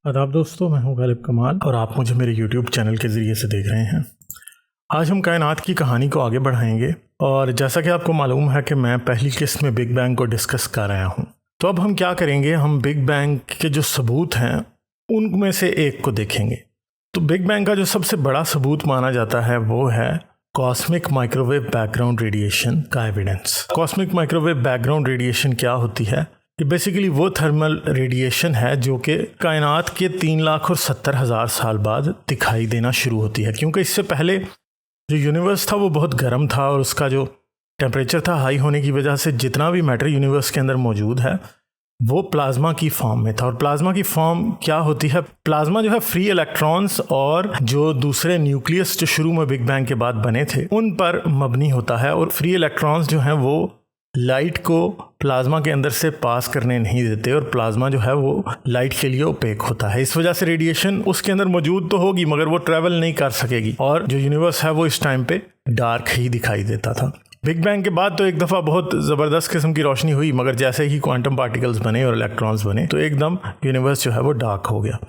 आदाब दोस्तों, मैं हूं गालिब कमाल और आप मुझे मेरे YouTube चैनल के ज़रिए से देख रहे हैं। आज हम कायनात की कहानी को आगे बढ़ाएंगे और जैसा कि आपको मालूम है कि मैं पहली किस्त में बिग बैंग को डिस्कस कर रहा हूं, तो अब हम क्या करेंगे, हम बिग बैंग के जो सबूत हैं उनमें से एक को देखेंगे। तो बिग बैंग का जो सबसे बड़ा सबूत माना जाता है वो है कॉस्मिक माइक्रोवेव बैकग्राउंड रेडिएशन का evidence. Cosmic microwave background radiation क्या होती है? ये बेसिकली वो थर्मल रेडिएशन है जो कि कायनात के 3,70,000 साल बाद दिखाई देना शुरू होती है, क्योंकि इससे पहले जो यूनिवर्स था वो बहुत गर्म था और उसका जो टेम्परेचर था हाई होने की वजह से जितना भी मैटर यूनिवर्स के अंदर मौजूद है वो प्लाज्मा की फॉर्म में था। और प्लाज्मा की फॉर्म क्या होती है? प्लाज्मा जो है फ्री इलेक्ट्रॉन्स और जो दूसरे न्यूक्लियस जो शुरू में बिग बैंग के बाद बने थे उन पर मबनी होता है। और फ्री इलेक्ट्रॉन्स जो हैं वो लाइट को प्लाज्मा के अंदर से पास करने नहीं देते और प्लाज्मा जो है वो लाइट के लिए ओपेक होता है। इस वजह से रेडिएशन उसके अंदर मौजूद तो होगी मगर वो ट्रैवल नहीं कर सकेगी और जो यूनिवर्स है वो इस टाइम पे डार्क ही दिखाई देता था। बिग बैंग के बाद तो एक दफ़ा बहुत ज़बरदस्त किस्म की रोशनी हुई, मगर जैसे ही क्वांटम पार्टिकल्स बने और इलेक्ट्रॉन्स बने तो एकदम यूनिवर्स जो है वो डार्क हो गया।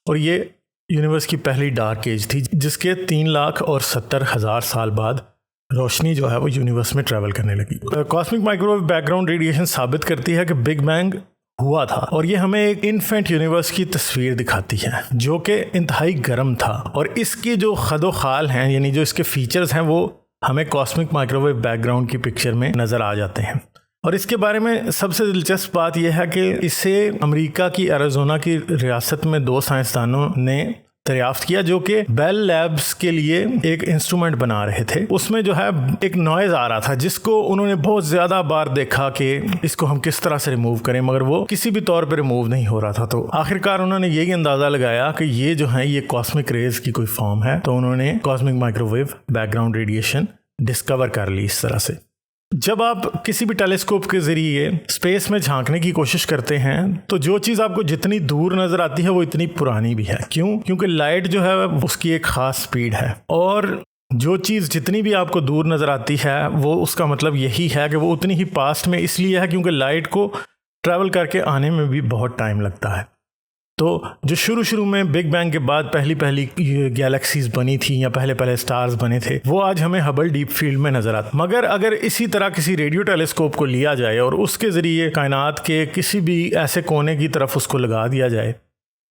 और ये यूनिवर्स की पहली डार्क एज थी जिसके 3,70,000 साल बाद रोशनी जो है वो यूनिवर्स में ट्रैवल करने लगी। कॉस्मिक माइक्रोवेव बैकग्राउंड रेडिएशन साबित करती है कि बिग बैंग हुआ था और ये हमें एक इन्फेंट यूनिवर्स की तस्वीर दिखाती है जो कि इंतहाई गर्म था। और इसके जो खदो खाल हैं यानी जो इसके फीचर्स हैं वो हमें कॉस्मिक माइक्रोवेव बैकग्राउंड की पिक्चर में नज़र आ जाते हैं। और इसके बारे में सबसे दिलचस्प बात यह है कि इसे अमेरिका की एरिज़ोना की रियासत में 2 साइंसदानों ने दरियाफ्त किया जो कि बेल लैब्स के लिए एक इंस्ट्रूमेंट बना रहे थे। उसमें जो है एक नॉइज़ आ रहा था जिसको उन्होंने बहुत ज़्यादा बार देखा कि इसको हम किस तरह से रिमूव करें, मगर वो किसी भी तौर पे रिमूव नहीं हो रहा था। तो आखिरकार उन्होंने यही अंदाज़ा लगाया कि ये जो है ये कॉस्मिक रेज की कोई फॉर्म है। तो उन्होंने cosmic microwave background radiation discover कर ली इस तरह से। जब आप किसी भी टेलीस्कोप के ज़रिए स्पेस में झांकने की कोशिश करते हैं तो जो चीज़ आपको जितनी दूर नज़र आती है वो इतनी पुरानी भी है। क्यों? क्योंकि लाइट जो है उसकी एक ख़ास स्पीड है और जो चीज़ जितनी भी आपको दूर नज़र आती है वो उसका मतलब यही है कि वो उतनी ही पास्ट में इसलिए है क्योंकि लाइट को ट्रैवल करके आने में भी बहुत टाइम लगता है। तो जो शुरू में बिग बैंग के बाद पहली गैलेक्सीज बनी थी या पहले स्टार्स बने थे वो आज हमें हबल डीप फील्ड में नजर आते। मगर अगर इसी तरह किसी रेडियो टेलीस्कोप को लिया जाए और उसके ज़रिए कायनात के किसी भी ऐसे कोने की तरफ उसको लगा दिया जाए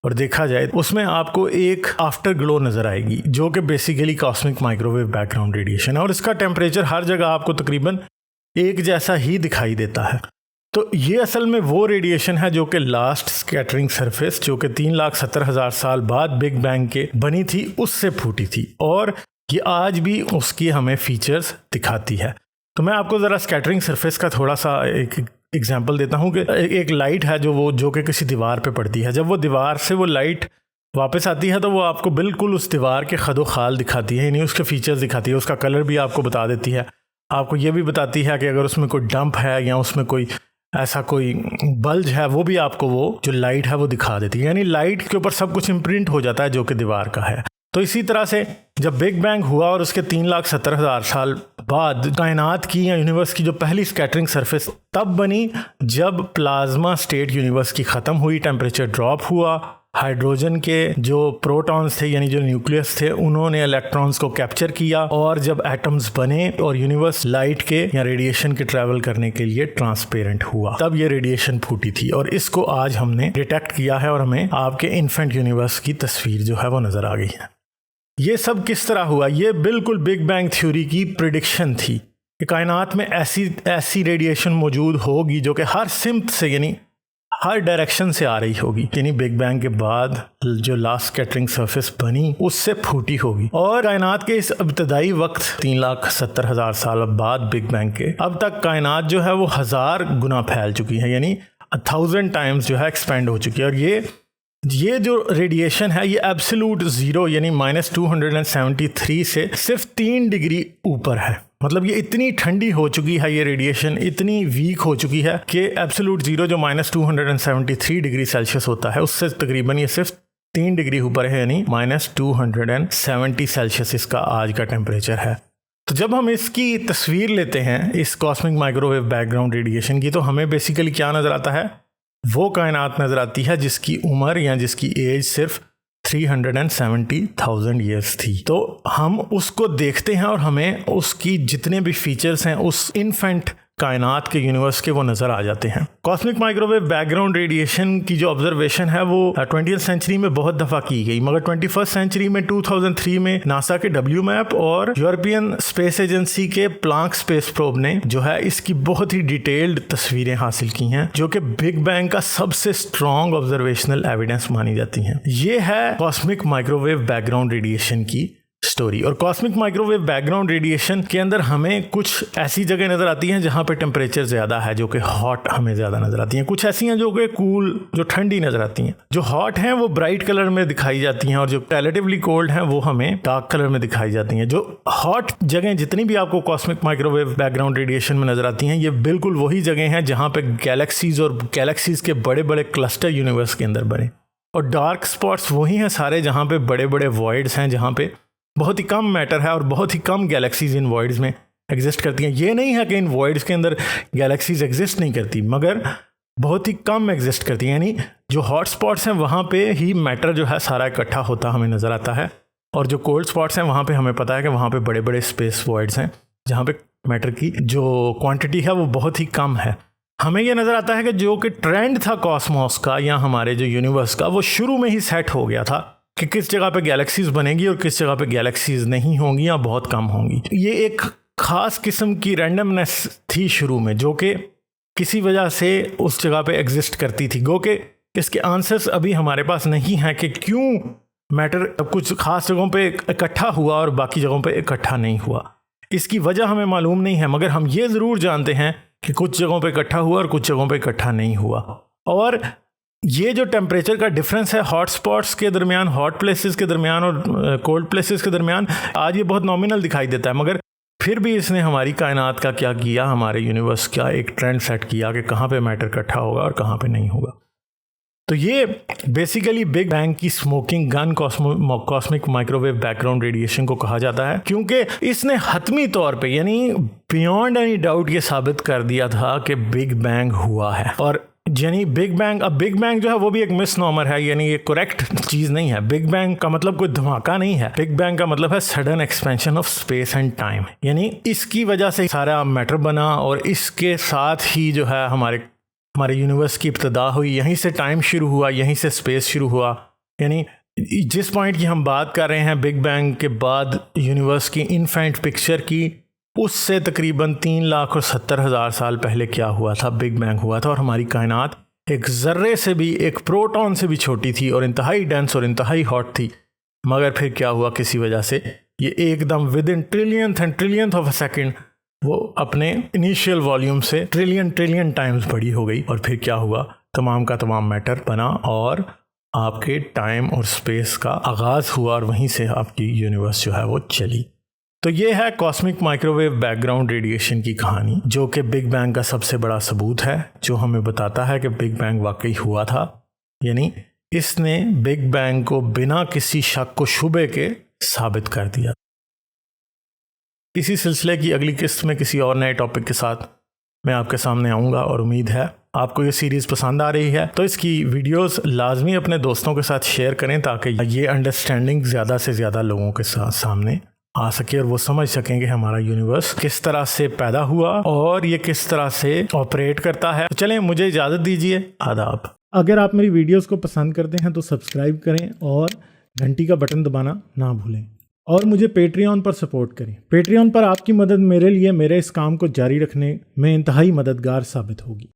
और देखा जाए उसमें आपको एक आफ्टर ग्लो नज़र आएगी जो कि basically cosmic microwave background radiation है। और इसका टेम्परेचर हर जगह आपको तकरीबन एक जैसा ही दिखाई देता है। तो ये असल में वो रेडिएशन है जो कि लास्ट स्कैटरिंग सरफेस जो कि 3,70,000 साल बाद बिग बैंग के बनी थी उससे फूटी थी और ये आज भी उसकी हमें फीचर्स दिखाती है। तो मैं आपको ज़रा स्कैटरिंग सरफेस का थोड़ा सा एक एग्जांपल देता हूँ कि एक लाइट है जो कि किसी दीवार पे पड़ती है। जब वो दीवार से वो लाइट वापस आती है तो वो आपको बिल्कुल उस दीवार के खदो खाल दिखाती है, यानी उसके फीचर्स दिखाती है। उसका कलर भी आपको बता देती है। आपको ये भी बताती है कि अगर उसमें कोई डंप है या उसमें कोई ऐसा कोई बल्ज है वो भी आपको वो जो लाइट है वो दिखा देती है। यानी लाइट के ऊपर सब कुछ इम्प्रिंट हो जाता है जो कि दीवार का है। तो इसी तरह से जब बिग बैंग हुआ और उसके 3,70,000 साल बाद कायनात की या यूनिवर्स की जो पहली स्कैटरिंग सरफेस तब बनी जब प्लाज्मा स्टेट यूनिवर्स की ख़त्म हुई, टेम्परेचर ड्रॉप हुआ, हाइड्रोजन के जो प्रोटॉन्स थे यानी जो न्यूक्लियस थे उन्होंने इलेक्ट्रॉन्स को कैप्चर किया और जब एटम्स बने और यूनिवर्स लाइट के या रेडिएशन के ट्रैवल करने के लिए ट्रांसपेरेंट हुआ, तब ये रेडिएशन फूटी थी। और इसको आज हमने डिटेक्ट किया है और हमें आपके इन्फेंट यूनिवर्स की तस्वीर जो है वो नज़र आ गई है। ये सब किस तरह हुआ? ये बिल्कुल बिग बैंग थ्योरी की प्रिडिक्शन थी कि कायनात में ऐसी रेडिएशन मौजूद होगी जो कि हर सिमत से यानी हर डायरेक्शन से आ रही होगी। यानी बिग बैंग के बाद जो लास्ट स्कैटरिंग सरफेस बनी उससे फूटी होगी। और कायनात के इस इब्तदाई वक्त 3,70,000 साल बाद बिग बैंग के अब तक कायनात जो है वो 1000 गुना फैल चुकी है, यानी 1000 टाइम्स जो है एक्सपेंड हो चुकी है। और ये जो रेडिएशन है ये एब्सोल्यूट ज़ीरो यानी -273 से सिर्फ 3 डिग्री ऊपर है। मतलब ये इतनी ठंडी हो चुकी है, ये रेडिएशन इतनी वीक हो चुकी है कि एब्सोल्यूट ज़ीरो जो -273 डिग्री सेल्सियस होता है उससे तकरीबन ये सिर्फ 3 डिग्री ऊपर है, यानी -270 सेल्सियस इसका आज का टेम्परेचर है। तो जब हम इसकी तस्वीर लेते हैं इस कॉस्मिक माइक्रोवेव बैकग्राउंड रेडिएशन की तो हमें बेसिकली क्या नज़र आता है? वो कायनात नज़र आती है जिसकी उम्र या जिसकी एज सिर्फ 370,000 ईयर्स थी। तो हम उसको देखते हैं और हमें उसकी जितने भी फीचर्स हैं उस इन्फेंट कायनात के यूनिवर्स के वो नज़र आ जाते हैं। कॉस्मिक माइक्रोवेव बैकग्राउंड रेडिएशन की जो ऑब्जर्वेशन है वो 20th सेंचुरी में बहुत दफ़ा की गई, मगर 21st सेंचुरी में 2003 में नासा के WMAP और यूरोपियन स्पेस एजेंसी के प्लांक स्पेस प्रोब ने जो है इसकी बहुत ही डिटेल्ड तस्वीरें हासिल की हैं, जो कि बिग बैंग का सबसे स्ट्रॉन्ग ऑब्जर्वेशनल एविडेंस मानी जाती हैं। ये है कॉस्मिक माइक्रोवेव बैकग्राउंड रेडिएशन की स्टोरी। और कॉस्मिक माइक्रोवेव बैकग्राउंड रेडिएशन के अंदर हमें कुछ ऐसी जगह नज़र आती हैं जहाँ पे टेम्परेचर ज़्यादा है, जो कि हॉट हमें ज़्यादा नज़र आती हैं। कुछ ऐसी हैं जो कि कूल, जो ठंडी नज़र आती हैं। जो हॉट हैं वो ब्राइट कलर में दिखाई जाती हैं और जो रिलेटिवली कोल्ड हैं वो हमें डार्क कलर में दिखाई जाती हैं। जो हॉट जगह जितनी भी आपको कॉस्मिक माइक्रोवेव बैकग्राउंड रेडिएशन में नज़र आती हैं, ये बिल्कुल वही जगह हैं जहाँ पे गैलेक्सीज और गैलेक्सीज के बड़े बड़े क्लस्टर यूनिवर्स के अंदर बने। और डार्क स्पॉट्स वही हैं सारे जहाँ पे बड़े बड़े वॉइड्स हैं, जहाँ पे बहुत ही कम मैटर है और बहुत ही कम गैलेक्सीज इन वॉइड्स में एग्जिस्ट करती हैं। ये नहीं है कि इन वॉइड्स के अंदर गैलेक्सीज एग्जिस्ट नहीं करती, मगर बहुत ही कम एग्जिस्ट करती हैं। यानी जो हॉट स्पॉट्स हैं वहाँ पे ही मैटर जो है सारा इकट्ठा होता हमें नज़र आता है, और जो कोल्ड स्पॉट्स हैं वहाँ पे हमें पता है कि वहाँ पे बड़े बड़े स्पेस वॉइड्स हैं जहाँ पे मैटर की जो क्वांटिटी है वो बहुत ही कम है। हमें ये नज़र आता है कि जो कि ट्रेंड था कॉस्मोस का या हमारे जो यूनिवर्स का, वो शुरू में ही सेट हो गया था कि किस जगह पे गैलेक्सीज बनेगी और किस जगह पे गैलेक्सीज नहीं होंगी या बहुत कम होंगी। ये एक ख़ास किस्म की रैंडमनेस थी शुरू में, जो कि किसी वजह से उस जगह पे एग्जिस्ट करती थी। गो कि इसके आंसर्स अभी हमारे पास नहीं हैं कि क्यों मैटर कुछ ख़ास जगहों पे इकट्ठा हुआ और बाकी जगहों पे इकट्ठा नहीं हुआ। इसकी वजह हमें मालूम नहीं है, मगर हम ये ज़रूर जानते हैं कि कुछ जगहों पे इकट्ठा हुआ और कुछ जगहों पे इकट्ठा नहीं हुआ। और ये जो टेम्परेचर का डिफरेंस है हॉट स्पॉट्स के दरमियान, हॉट प्लेसेस के दरमियान और कोल्ड प्लेसेस के दरमियान, आज ये बहुत नॉमिनल दिखाई देता है, मगर फिर भी इसने हमारी कायनात का क्या किया, हमारे यूनिवर्स का एक ट्रेंड सेट किया कि कहाँ पे मैटर इकट्ठा होगा और कहाँ पे नहीं होगा। तो ये बेसिकली बिग बैंग की smoking gun cosmic microwave background radiation को कहा जाता है, क्योंकि इसने हतमी तौर पे यानी बियॉन्ड एनी डाउट ये साबित कर दिया था कि बिग बैंग हुआ है। और यानी बिग बैंग जो है वो भी एक मिसनॉमर है, यानी ये करेक्ट चीज़ नहीं है। बिग बैंग का मतलब कोई धमाका नहीं है। बिग बैंग का मतलब है sudden expansion of space and time, यानी इसकी वजह से सारा मैटर बना और इसके साथ ही जो है हमारे यूनिवर्स की इब्तिदा हुई। यहीं से टाइम शुरू हुआ, यहीं से स्पेस शुरू हुआ। यानी जिस पॉइंट की हम बात कर रहे हैं बिग बैंग के बाद यूनिवर्स की इन्फेंट पिक्चर की, उससे तकरीबन 3,70,000 साल पहले क्या हुआ था, बिग बैंग हुआ था। और हमारी कायनात एक ज़र्रे से भी, एक प्रोटॉन से भी छोटी थी और इंतहाई डेंस और इंतहाई हॉट थी। मगर फिर क्या हुआ, किसी वजह से ये एकदम within trillionth of a second वो अपने इनिशियल वॉल्यूम से ट्रिलियन टाइम्स बड़ी हो गई। और फिर क्या हुआ, तमाम का तमाम मैटर बना और आपके टाइम और स्पेस का आगाज़ हुआ और वहीं से आपकी यूनिवर्स जो है वो चली। तो ये है कॉस्मिक माइक्रोवेव बैकग्राउंड रेडिएशन की कहानी, जो कि बिग बैंग का सबसे बड़ा सबूत है, जो हमें बताता है कि बिग बैंग वाकई हुआ था। यानी इसने बिग बैंग को बिना किसी शक को शुबे के साबित कर दिया। इसी सिलसिले की अगली किस्त में किसी और नए टॉपिक के साथ मैं आपके सामने आऊँगा और उम्मीद है आपको ये सीरीज़ पसंद आ रही है। तो इसकी वीडियोस लाजमी अपने दोस्तों के साथ शेयर करें ताकि ये अंडरस्टैंडिंग ज़्यादा से ज़्यादा लोगों के साथ सामने आ सके और वो समझ सकें कि हमारा यूनिवर्स किस तरह से पैदा हुआ और ये किस तरह से ऑपरेट करता है। तो चलें, मुझे इजाज़त दीजिए। आदाब। अगर आप मेरी वीडियोस को पसंद करते हैं तो सब्सक्राइब करें और घंटी का बटन दबाना ना भूलें, और मुझे पेट्रियन पर सपोर्ट करें। पेट्रियन पर आपकी मदद मेरे लिए मेरे इस काम को जारी रखने में इंतहाई मददगार साबित होगी।